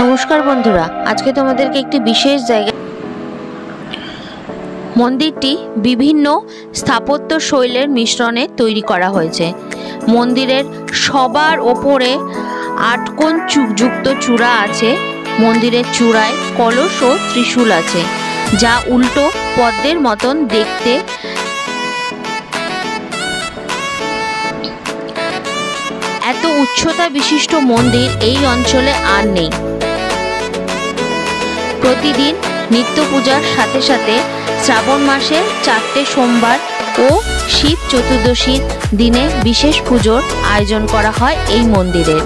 নমস্কার বন্ধুরা, আজকে তোমাদেরকে একটি বিশেষ জায়গা মন্দিরটি বিভিন্ন স্থাপত্য শৈলীর মিশ্রণে তৈরি করা হয়েছে। মন্দিরের সবার ওপরে 8 কোণ যুক্ত চূড়া আছে। মন্দিরের চূড়ায় কলস ও ত্রিশূল আছে, যা উল্টো পদ্মের মতন দেখতে। এত উচ্চতা বিশিষ্ট মন্দির এই অঞ্চলে আর নেই। প্রতিদিন নিত্য পূজার সাথে সাথে শ্রাবণ মাসে 4টে সোমবার ও শিব চতুর্দশীর দিনে বিশেষ পুজোর আয়োজন করা হয় এই মন্দিরের।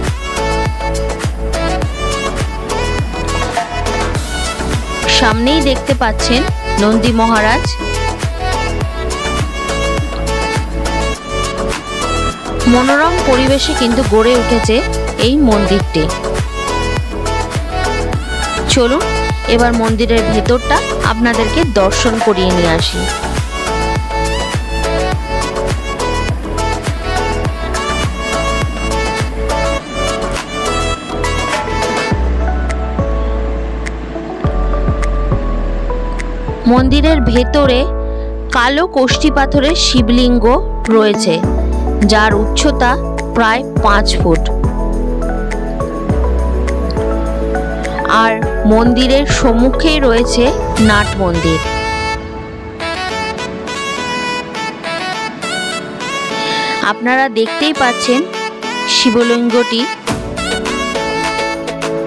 সামনেই দেখতে পাচ্ছেন নন্দী মহারাজ। মনোরম পরিবেশে কিন্তু গড়ে উঠেছে এই মন্দিরটি। চলুন এবার মন্দিরের ভেতরটা আপনাদেরকে দর্শন করিয়ে নিয়ে আসি। মন্দিরের ভেতরে কালো কোষ্ঠী পাথরের শিবলিঙ্গ রয়েছে, যার উচ্চতা প্রায় 5 ফুট। আর মন্দিরের সম্মুখেই রয়েছে নাট মন্দির। আপনারা দেখতেই পাচ্ছেন শিবলিঙ্গটি,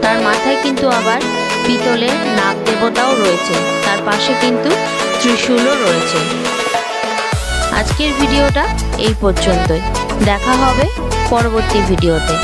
তার মাথায় কিন্তু আবার পিতলের নাগ দেবতাও রয়েছে, তার পাশে কিন্তু ত্রিশূলও রয়েছে। আজকের ভিডিওটা এই পর্যন্তই, দেখা হবে পরবর্তী ভিডিওতে।